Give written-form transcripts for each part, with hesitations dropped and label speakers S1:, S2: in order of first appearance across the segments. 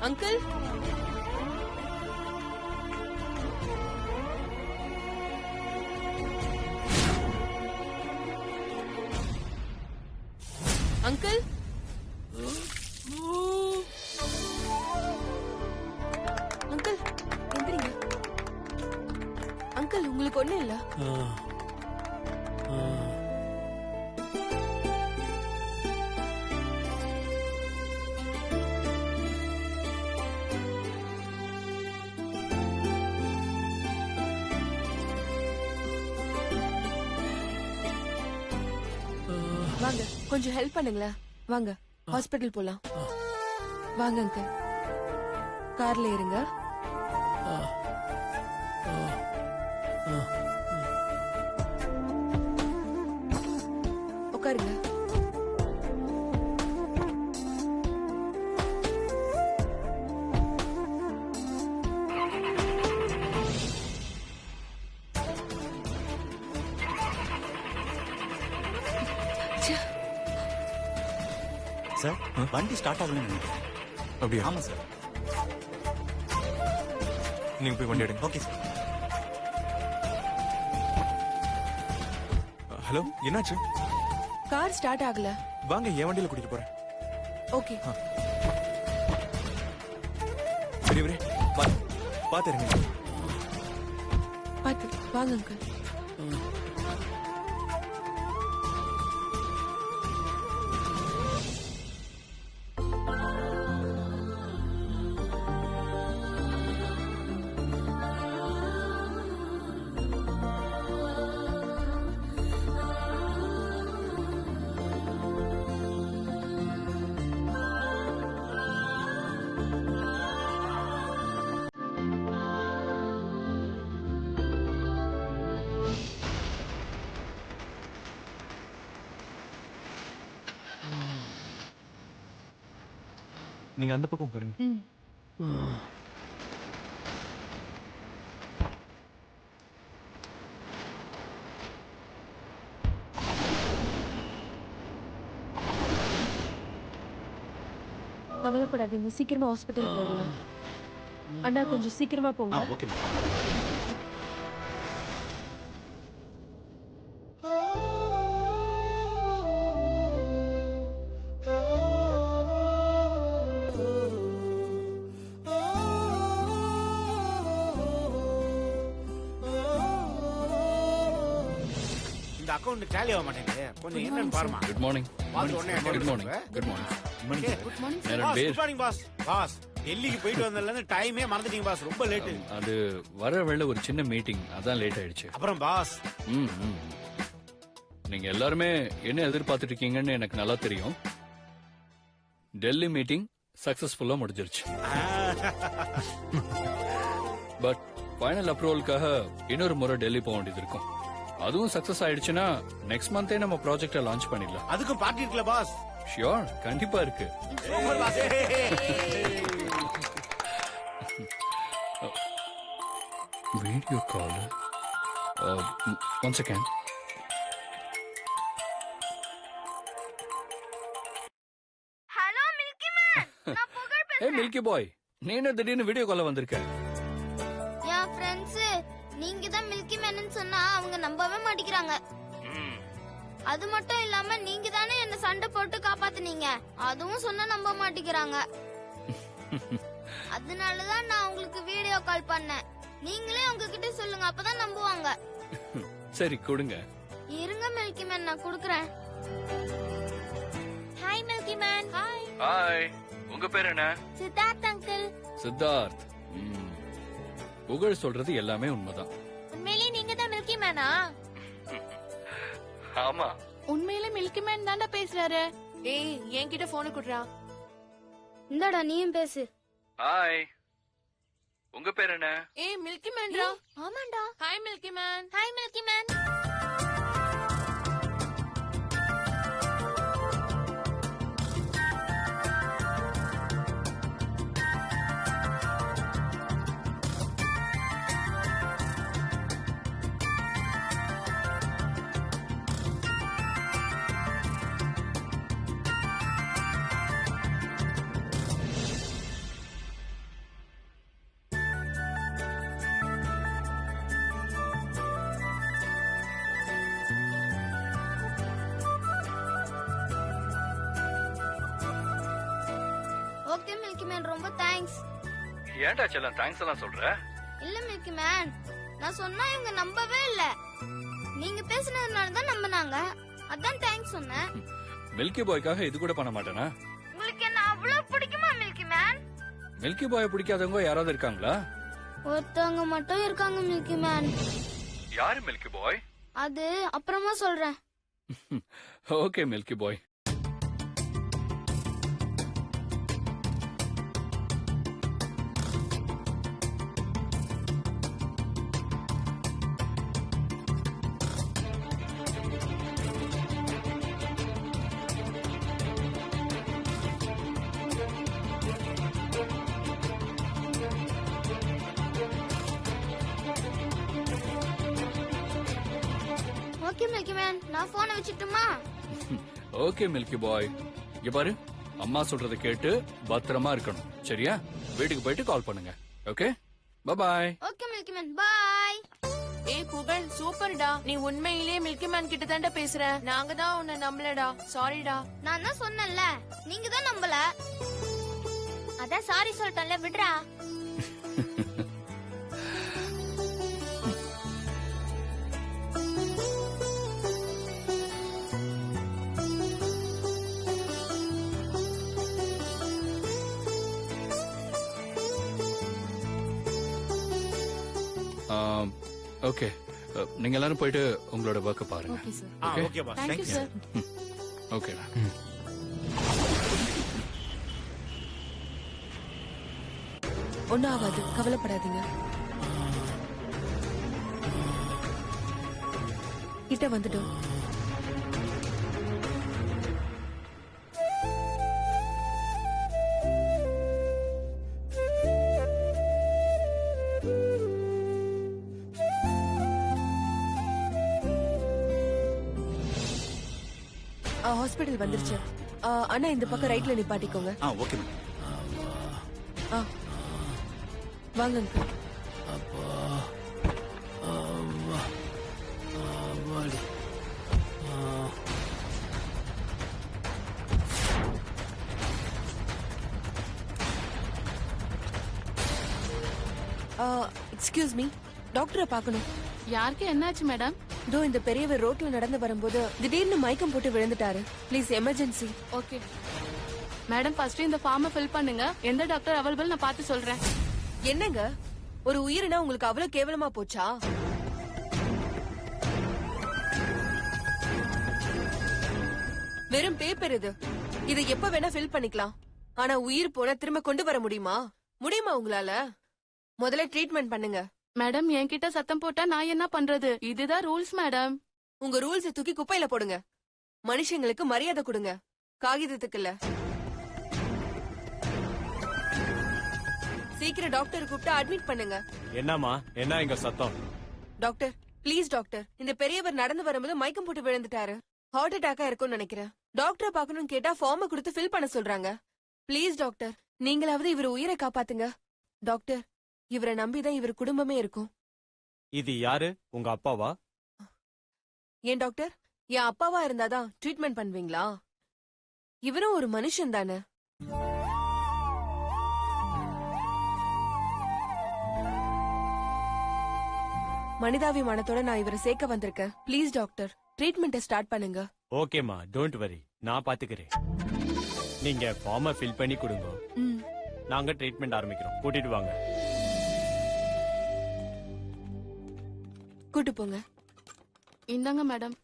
S1: Uncle uncle uncle எந்திரிங்க. Uncle உங்களுக்கு ஒண்ணும் இல்ல? வாங்க கொஞ்சம் ஹெல்ப் பண்ணுங்களேன். வாங்க ஹாஸ்பிடல் போலாம். வாங்க அங்கிள், கார்ல இருங்க. உட்காருங்க.
S2: சார் வண்டி ஸ்டார்ட் ஆகலன்னு நினைக்கிறேன்.
S3: அப்படியா?
S2: ஆமா சார்.
S3: நீங்க போய் வண்டி எடுங்க.
S2: Okay sir.
S3: ஹலோ, என்னாச்சு?
S1: கார் ஸ்டார்ட் ஆகல.
S3: வாங்க, என் வண்டியில கூட்டிட்டு போறேன்.
S1: ஓகே.
S3: பெரியவரே, பாத்துருங்க.
S1: பாத்து வாங்க அங்கிள்.
S3: நீங்க அந்த பக்கம் உட்காருங்க.
S1: கவலைப்படாதீங்க, சீக்கிரமா ஹாஸ்பிட்டல் போகலாம். அண்ணா கொஞ்சம் சீக்கிரமா போங்க.
S2: ஓகே.
S4: இந்த அக்கவுண்ட் டேலி ஆக மாட்டேங்குது. கொஞ்சம் என்னன்னு பாருமா.
S5: Good morning.
S4: பாஸ் உடனே
S5: good morning. Good morning.
S4: Good morning.
S5: நேரா பேர்.
S4: Good morning boss. பாஸ் டெல்லிக்கு போயிட்டு வந்ததுல இருந்து டைமே மறந்துட்டீங்க பாஸ். ரொம்ப லேட்.
S5: அது வர வேளை ஒரு சின்ன மீட்டிங், அதான் லேட் ஆயிடுச்சு.
S4: அப்புறம் பாஸ்
S5: ம், ம். நீங்க எல்லாருமே என்ன எதிர்பார்த்துட்டு இருக்கீங்கன்னு எனக்கு நல்லா தெரியும். டெல்லி மீட்டிங் சக்சஸ்ஃபுல்லா முடிஞ்சிருச்சு. பட் ஃபைனல் அப்ரூவலுக்காக இன்னொரு முறை டெல்லி போக வேண்டியது இருக்கும். அதுவும் சக்சஸ் ஆயிடுச்சுன்னா நெக்ஸ்ட் மந்தே நம்ம ப்ராஜெக்ட லான்ச் பண்ணிடலாம்.
S4: அதுக்கும் பார்ட்டி இருக்குல்ல பாஸ்?
S5: ஷியோர், கண்டிப்பா இருக்கு.
S4: Super pass.
S5: Video call. One second.
S6: Hello milky man, நான் புகழ்
S5: ஏ
S6: பேசுறேன்.
S5: மில்கி பாய், நீ என்ன திடீர்னு வீடியோ கால்ல வந்திருக்க?
S6: என் ஃப்ரெண்ட்ஸ் நீங்க தான் மில்கி மேன்னு சொன்னா அவங்க நம்பவே மாட்டேங்கிறாங்க. அது மட்டும் இல்லாம நீங்க தானே என்ன சண்டை போட்டு காப்பாத்துனீங்க, அதுவும் சொன்னா நம்ப மாட்டேங்கிறாங்க. அதனாலதான் நான் உங்களுக்கு வீடியோ கால் பண்ணேன். நீங்களே உங்ககிட்ட சொல்லுங்க, அப்பதான் நம்புவாங்க.
S5: சரி கொடுங்க.
S6: இருங்க மில்கி மேன், நான் குடுக்கறேன். Hi milky man. Hi.
S5: Hi, உங்க பேர் என்ன?
S6: சித்தார்த் அங்கிள்.
S5: சித்தார்த். புகழ் சொல்றது எல்லாமே உண்மைதான்.
S6: உண்மையிலேயே நீங்க தான் மில்கி மேனா?
S5: ஆமா.
S1: உண்மையில மில்கி மேன் தான்டா பேசுறாரு. ஏய், என்கிட்ட போனை குடுறா.
S6: இந்தடா நீயும் பேசு.
S5: ஹாய், உங்க பேர் என்ன?
S1: ஏய் மில்கி மேன்டா.
S6: ஆமாண்டா.
S1: Hi milky man.
S6: Hi milky man.
S5: ஏன்டா செல்லம் தேங்க்ஸ் எல்லாம் சொல்ற?
S6: இல்ல மில்கி மேன், நான் சொன்னா இவங்க நம்பவே இல்ல. நீங்க பேசுனதுனால தான் நம்பினாங்க. அதான் தேங்க்ஸ் சொன்னேன்.
S5: மில்கி பாய்க்காக இது கூட பண்ண மாட்டேனா?
S6: உங்களுக்கு என்ன அவ்வளவு பிடிக்குமா மில்கி மேன்?
S5: மில்கி பாய் பிடிக்காதவங்க யாராவது இருக்காங்களா?
S6: ஒருத்தவங்க மட்டும் இருக்காங்க மில்கி மேன்.
S5: யாரு மில்கி பாய்?
S6: அது அப்புறமா சொல்றேன்.
S5: ஓகே மில்கி பாய்.
S6: ஓகே மில்கி மேன், நான் போனை வச்சுட்டுமா?
S5: ஓகே மில்கி பாய். இங்க பாரு, அம்மா சொல்றத கேட்டு பத்திரமா இருக்கணும், சரியா? வீட்டுக்கு போயிட்டு கால் பண்ணுங்க. ஓகே, பாய்.
S6: ஓகே மில்கி மேன், பாய்.
S7: ஏய் புகழ், சூப்பர்டா. நீ உண்மையிலேயே மில்கி மேன் கிட்ட தான்டா பேசுற. நாங்க தான் உன்னை நம்பலடா. சாரிடா.
S6: நான் தான் சொன்னேன்ல, நீங்க தான் நம்பல. அதான் சாரி சொல்லிட்டேன்ல, விடுறா.
S5: ஓகே, நீங்க எல்லாரும் போயிட்டு உங்களோட ஒர்க்க பாருங்க.
S1: Okay sir.
S5: Okay.
S4: Okay boss,
S1: thank you
S4: thank you.
S1: Sir.
S5: ஓகேடா.
S1: ஒன்னும் ஆகாது, கவலைப்படாதீங்க. கிட்ட வந்துட்டோம். ஹாஸ்பிடல் வந்துருச்சு. அண்ணா இந்த பக்கம் ரைட்ல நிப்பாட்டிக்கோங்க.
S2: Okay ma'am.
S1: ஆ, வாங்க அங்கிள். எக்ஸ்கியூஸ் மீ, டாக்டரை பார்க்கணும்.
S7: யாருக்கு என்னாச்சு மேடம்?
S1: இதோ இந்த பெரியவர் ரோட்ல நடந்து வரும்போது திடீர்னு மயக்கம் போட்டு விழுந்துட்டாரு. Please emergency.
S7: Okay madam, first இந்த ஃபார்மை ஃபில் பண்ணுங்க. எந்த டாக்டர் அவைலபிள் நான் பார்த்து சொல்றேன்.
S1: என்னங்க, ஒரு உயிரினா உங்களுக்கு அவ்வளவு கேவலமா போச்சா? வெறும் பேப்பர் இது. இதை எப்ப வேணா ஃபில் பண்ணிக்கலாம். ஆனா உயிர் போனா திரும்ப கொண்டு வர முடியுமா? முடியுமா உங்களால? முதல்ல ட்ரீட்மெண்ட் பண்ணுங்க.
S7: மேடம், என்கிட்ட சத்தம் போட்டா நான் என்ன பண்றது? இதுதான் ரூல்ஸ் மேடம்.
S1: உங்க ரூல்ஸை தூக்கி குப்பையில போடுங்க. மனுஷங்களுக்கு மரியாதை கொடுங்க, காகிதத்துக்கு இல்ல. சீக்கிரம் டாக்டர் கூப்பிட்டு அட்மிட் பண்ணுங்க.
S3: என்னம்மா, என்ன இங்க சத்தம்?
S1: டாக்டர், ப்ளீஸ் டாக்டர், இந்த பெரியவர் நடந்து வரும்போது மயக்கம் போட்டு விழுந்துட்டாரு. ஹார்ட் அட்டாக்கா இருக்கும்னு நினைக்கிறேன். டாக்டரை பார்க்கணும்னு கேட்டா ஃபார்மை கொடுத்து ஃபில் பண்ண சொல்றாங்க. ப்ளீஸ் டாக்டர், நீங்களாவது இவர் உயிரை காப்பாத்துங்க. டாக்டர், இவரை நம்பிதான் இவர் குடும்பமே இருக்கும்.
S3: இது யாரு, உங்க அப்பாவா?
S1: ஏன் டாக்டர், என் அப்பாவா இருந்தாதான் ட்ரீட்மெண்ட் பண்ணுவீங்களா? இவரும் ஒரு மனுஷன் தானே. மனிதாபிமானத்தோட நான் இவரை சேர்க்க வந்திருக்கேன். ப்ளீஸ் டாக்டர், ட்ரீட்மெண்ட்டை ஸ்டார்ட் பண்ணுங்க.
S3: ஓகேம்மா, டோன்ட் வரி, நான் பாத்துக்கிறேன். நீங்க ஃபார்மை ஃபில் பண்ணி கொடுங்க.
S1: ம்.
S3: நாங்க ட்ரீட்மெண்ட் ஆரம்பிக்கிறோம். கூட்டிட்டு வாங்க.
S1: கூட்டு போங்க.
S7: இந்தாங்க மேடம்.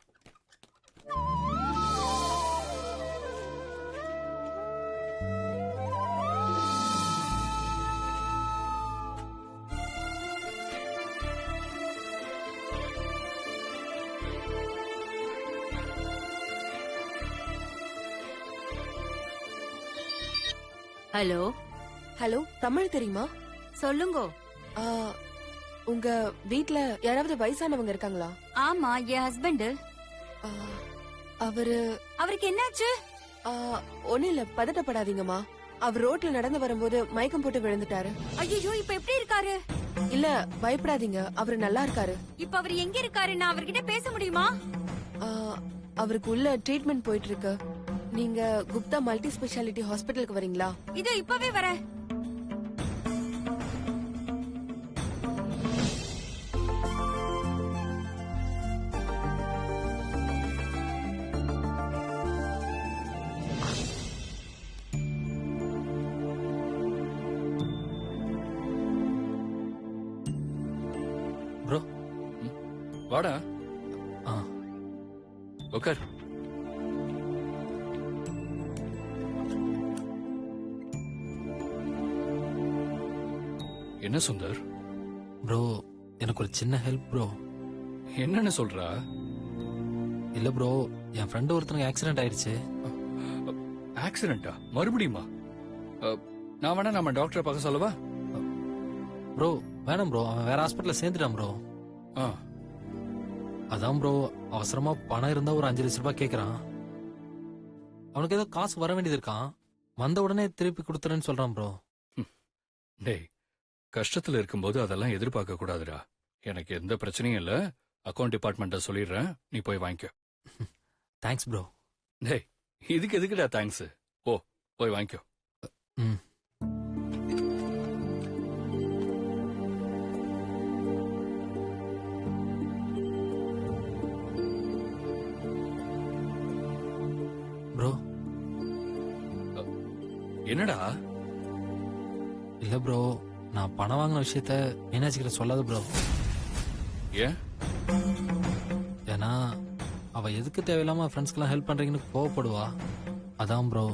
S8: ஹலோ
S1: ஹலோ, தமிழ் தெரியுமா?
S8: சொல்லுங்க.
S1: ஆ, உங்க வீட்ல யாராவது வயசானவங்க இருக்காங்களா?
S8: ஆமா, என் ஹஸ்பண்ட்.
S1: ஆ, அவரு
S8: அவருக்கு என்னாச்சு?
S1: ஒண்ணு இல்ல, பதட்டப்படாதீங்கம்மா. அவர் ரோட்ல நடந்து வரும்போது மயக்கம் போட்டு விழுந்துட்டாரு.
S8: ஐயோ, இப்ப எப்படி இருக்காரு?
S1: இல்ல, பயப்படாதீங்க, அவரு நல்லா இருக்காரு.
S8: இப்ப அவர் எங்க இருக்காரு? நான் அவர்கிட்ட பேச முடியுமா?
S1: ஆ, அவருக்கு உள்ள ட்ரீட்மெண்ட் போயிட்டு இருக்கு. நீங்க குப்தா மல்டி ஸ்பெஷாலிட்டி ஹாஸ்பிட்டலுக்கு வரீங்களா?
S8: இதோ இப்பவே வரேன்.
S5: வாடா.
S9: ஆ.
S5: உட்கார். என்ன சுந்தர்?
S9: ப்ரோ எனக்கு ஒரு சின்ன ஹெல்ப் ப்ரோ.
S5: என்னன்னு சொல்றா?
S9: இல்ல ப்ரோ, என் ஃப்ரெண்டு ஒருத்தனுக்கு ஆக்சிடென்ட் ஆயிடுச்சு.
S5: ஆக்சிடென்டா? மறுபடியுமா? நான் வேணா நம்ம டாக்டரை பார்க்க சொல்லவா?
S9: ப்ரோ வேணாம் ப்ரோ, அவன் வேற ஹாஸ்பிட்டல்ல சேர்ந்துட்டான் ப்ரோ.
S5: ஆ,
S9: அதான் ப்ரோ, அவசரமா பணம் இருந்தா ஒரு 5 லட்சம் ரூபாய் கேக்குறான். அவனுக்கு ஏதோ காசு வர வேண்டியது இருக்கான், வந்த உடனே திருப்பி கொடுத்துறேன்னு சொல்றான் ப்ரோ.
S5: டேய், கஷ்டத்துல இருக்கும்போது அதெல்லாம் எதிர்பார்க்க கூடாதுடா. எனக்கு எந்த பிரச்சனையும் இல்ல. அக்கௌண்ட் டிபார்ட்மெண்ட்ட சொல்லிடுறேன், நீ போய் வாங்கிக்க.
S9: Thanks bro.
S5: டேய், இதுக்கு எதுக்குடா தேங்க்ஸ்? போய் வாங்கிக்கோ.
S9: ம். ப்ரோ.
S5: என்னடா?
S9: இல்ல ப்ரோ, நான் பணம் வாங்கின விஷயத்த மீனாட்சி கிட்ட சொல்லாத ப்ரோ.
S5: ஏன்?
S9: ஏன்னா அவ எதுக்கு தேவையில்லாம ஃப்ரெண்ட்ஸ்க்கெல்லாம் ஹெல்ப் பண்றீங்கன்னு கோவப்படுவா. அதான் ப்ரோ.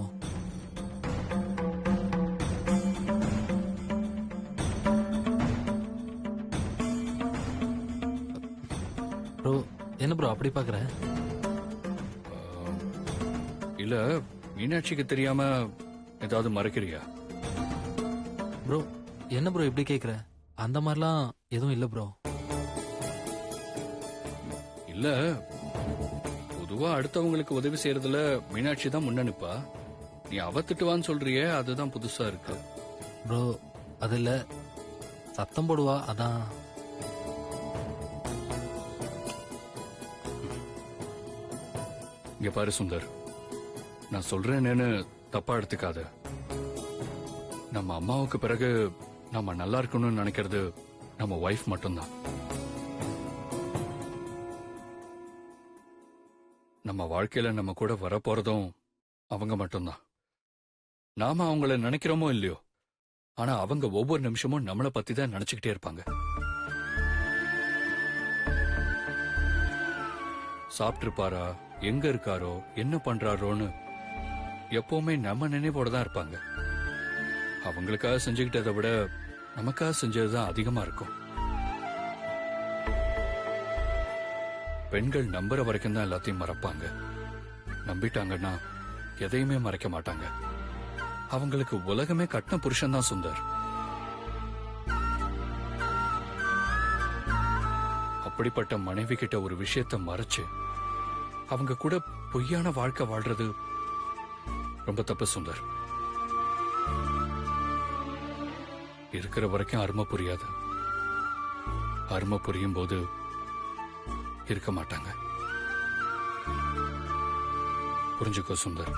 S9: ப்ரோ என்ன ப்ரோ அப்படி பாக்குற?
S5: இல்ல, மீனாட்சிக்கு தெரியாம ஏதாவது மறைக்கிறியா?
S9: ப்ரோ என்ன ப்ரோ இப்படி கேக்குற? அந்த மாதிரிலாம் எதுவும் இல்ல ப்ரோ.
S5: இல்ல, பொதுவா அடுத்தவங்களுக்கு உதவி செய்யறதுல மீனாட்சி தான் முன்னணிப்பா. நீ அவ திட்டுவான்னு சொல்றியே, அதுதான் புதுசா இருக்கு.
S9: ப்ரோ அது இல்ல, சத்தம் போடுவா அதான்.
S5: இங்க பாரு சுந்தர், நான் சொல்றேன்னு தப்பா எடுத்துக்காத. நம்ம அம்மாவுக்கு பிறகு நம்ம நல்லா இருக்கணும்னு நினைக்கிறது நம்ம வைஃப் மட்டும்தான். நம்ம வாழ்க்கையில நம்ம கூட வரப்போறதும் அவங்க மட்டும்தான். நாம அவங்கள நினைக்கிறோமோ இல்லையோ, ஆனா அவங்க ஒவ்வொரு நிமிஷமும் நம்மளை பத்தி தான் நினைச்சுக்கிட்டே இருப்பாங்க. சாப்பிட்டிருப்பாரா, எங்க இருக்காரோ, என்ன பண்றாரோன்னு எப்பவுமே நம்ம நினைவோட தான் இருப்பாங்க. அவங்களுக்காக செஞ்சுக்கிட்டதை விட நமக்காக செஞ்சதுதான் அதிகமா இருக்கும். பெண்கள் நம்புற வரைக்கும் தான் எல்லாத்தையும் மறப்பாங்க. நம்பிட்டாங்கன்னா எதையுமே மறைக்க மாட்டாங்க. அவங்களுக்கு உலகமே கட்டின புருஷன் தான் சுந்தர். அப்படிப்பட்ட மனைவி கிட்ட ஒரு விஷயத்த மறைச்சு அவங்க கூட பொய்யான வாழ்க்கை வாழ்றது ரொம்ப தப்பு சுந்தர். இருக்கிற வரைக்கும் அருமை புரியாது. அருமை புரியும் போது இருக்க மாட்டாங்க. புரிஞ்சுக்கோ சுந்தர்.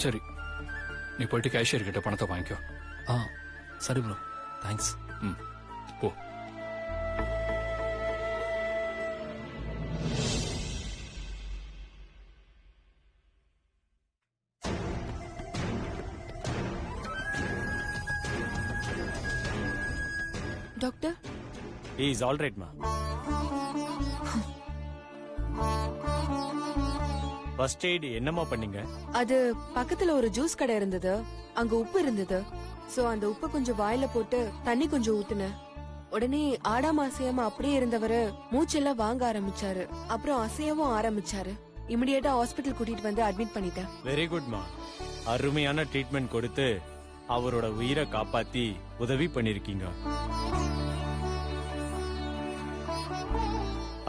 S5: சரி, நீ போயிட்டு கேஷியர் கிட்ட பணத்தை வாங்கிக்கோ.
S9: ஆ சரி ப்ரோ, தேங்க்ஸ்.
S5: ம், போ.
S1: டாக்டர்
S3: இஸ் ஆல் ரைட் மா. ஃபர்ஸ்ட் எய்ட் என்னமா பண்ணீங்க?
S1: அது பக்கத்துல ஒரு ஜூஸ் கடை இருந்தது, அங்க உப்பு இருந்தது. சோ அந்த உப்பு கொஞ்சம் வாயில போட்டு தண்ணி கொஞ்சம் ஊத்துனேன். உடனே ஆடாம அசையாம அப்படியே இருந்தவரு மூச்செல்லாம் வாங்க ஆரம்பிச்சாரு. அப்புறம் அசையவும் ஆரம்பிச்சாரு. இமிடியேட்டா ஹாஸ்பிட்டல் கூட்டிட்டு வந்து அட்மிட் பண்ணிட்டேன்.
S3: வெரி குட் மா. அருமையான ட்ரீட்மெண்ட் கொடுத்து அவரோட உயிரை காப்பாத்தி உதவி பண்ணிருக்கீங்க.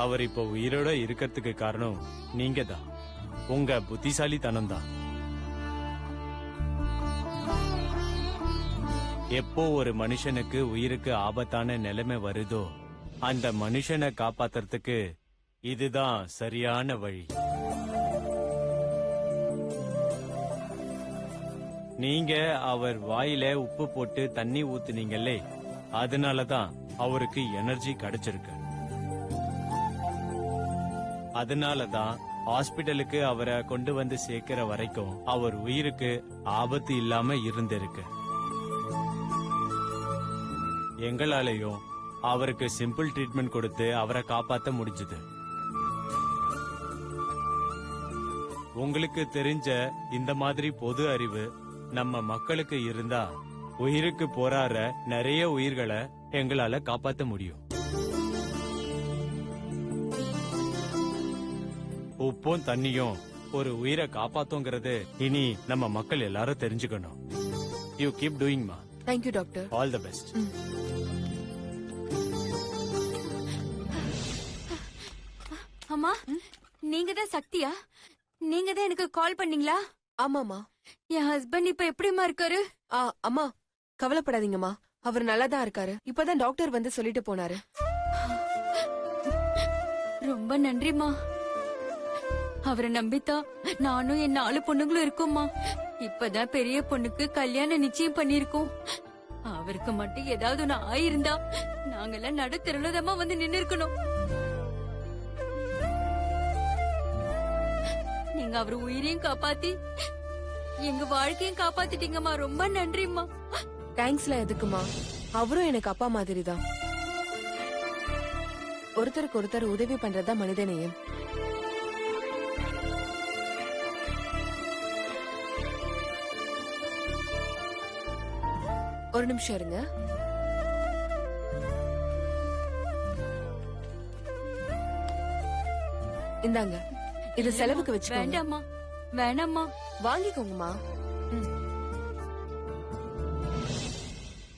S3: அவர் இப்போ உயிரோட இருக்கிறதுக்கு காரணம் நீங்க தான், உங்க புத்திசாலித்தனம் தான். எப்போ ஒரு மனுஷனுக்கு உயிருக்கு ஆபத்தான நிலைமை வருதோ அந்த மனுஷனை காப்பாத்துறதுக்கு இதுதான் சரியான வழி. நீங்க அவர் வாயில உப்பு போட்டு தண்ணி ஊத்துனீங்களே, அதனாலதான் அவருக்கு எனர்ஜி கிடைச்சிருக்கு. அதனாலதான் ஹாஸ்பிடலுக்கு அவரை கொண்டு வந்து சேர்க்கிற வரைக்கும் அவர் உயிருக்கு ஆபத்து இல்லாம இருந்திருக்கு. எங்களாலையும் அவருக்கு சிம்பிள் ட்ரீட்மெண்ட் கொடுத்து அவரை காப்பாத்த முடிஞ்சது. உங்களுக்கு தெரிஞ்ச இந்த மாதிரி பொது அறிவு நம்ம மக்களுக்கு இருந்தா உயிருக்கு போராடுற நிறைய உயிர்களை எங்களால காப்பாத்த முடியும். உப்பும் தண்ணியும் ஒரு உயிரை காப்பாத்தோங்கிறது இனி நம்ம மக்கள் எல்லாரும் தெரிஞ்சுக்கணும். யூ கீப் டூயிங் மா.
S1: Thank you doctor.
S3: All the best.
S8: அம்மா நீங்க தான் சக்தியா? நீங்க தான் எனக்கு கால் பண்ணீங்களா?
S1: ஆமாமா.
S8: என் ஹஸ்பண்ட் இப்ப எப்படிமா இருக்காரு?
S1: அம்மா கவலைப்படாதீங்கம்மா, அவர் நல்லா தான் இருக்காரு. இப்பதான் டாக்டர் வந்து சொல்லிட்டு போனாரு.
S8: ரொம்ப நன்றிமா. அவரை நம்பித்தான் நானும் என் 4 பொண்ணுங்களும் இருக்கோம்மா. இப்பதான் பெரிய பொண்ணுக்கு கல்யாணம் நிச்சயம் பண்ணிருக்கோம். அவருக்கு மட்டும் ஏதாவது ஒண்ணு ஆயிருந்தா நாங்கெல்லாம் நடுத்தருளதமா வந்து நின்னு இருக்கணும். நீங்க அவர் உயிரையும் காப்பாத்தி எங்க வாழ்க்கையும் காப்பாத்திட்டீங்கம்மா. ரொம்ப நன்றிம்மா.
S1: தேங்க்ஸ்லாம் எதுக்குமா, அவரும் எனக்கு அப்பா மாதிரி தான். ஒருத்தருக்கு ஒருத்தர் உதவி பண்றதா மனிதநேயம். ஒரு நிமிஷம் இருங்க. இந்தாங்க, இது செலவுக்கு வச்சுக்கோங்க.
S8: வேண்டாம்மா வேணாம்மா.
S1: வாங்கிக்கோங்கம்மா. ம்.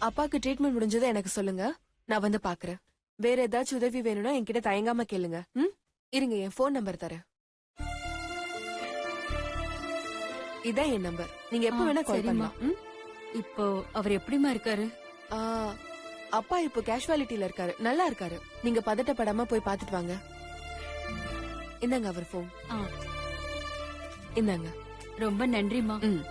S1: அப்பாக்கு ட்ரீட்மெண்ட் முடிஞ்சதை எனக்கு சொல்லுங்க, நான் வந்து பாக்குறேன். வேற ஏதாச்சும் உதவி வேணும்னா என்கிட்ட தயங்காம கேளுங்க. ம்? இருங்க, என் போன் நம்பர் தரேன். இதான் என் நம்பர். நீங்க எப்ப வேணா கால்
S8: சரிம்மா.
S1: பண்ணலாம். ம்?
S8: இப்போ அவர் எப்படிமா இருக்காரு?
S1: ஆ, அப்பா இப்போ கேஷுவாலிட்டில இருக்காரு, நல்லா இருக்காரு. நீங்க பதட்டப்படாம போய் பாத்துட்டு வாங்க. இந்தாங்க அவர் போன்.
S8: ஆ.
S1: இந்தாங்க.
S8: ரொம்ப நன்றிமா.
S1: ம்.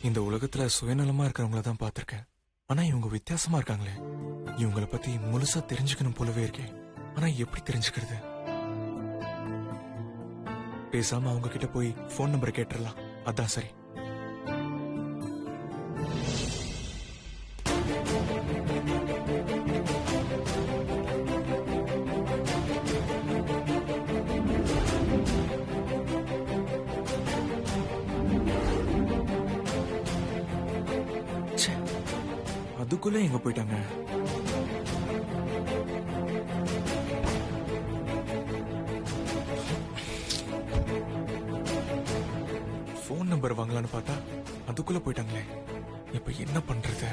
S10: இந்த உலகத்துல சுயநலமா இருக்கிறவங்கள தான் பார்த்திருக்கேன். ஆனா இவங்க வித்தியாசமா இருக்காங்களே. இவங்கள பத்தி முழுசா தெரிஞ்சுக்கணும் போலவே இருக்கேன். ஆனா எப்படி தெரிஞ்சுக்கிறது? பேசாம அவங்க கிட்ட போய் போன் நம்பர் கேட்டுறலாம். அதான் சரி. ச்சே, அதுக்குள்ள எங்க போயிட்டாங்க? போன் நம்பர் வாங்கலான்னு பார்த்தா அதுக்குள்ள போயிட்டாங்களே. இப்ப என்ன பண்றது?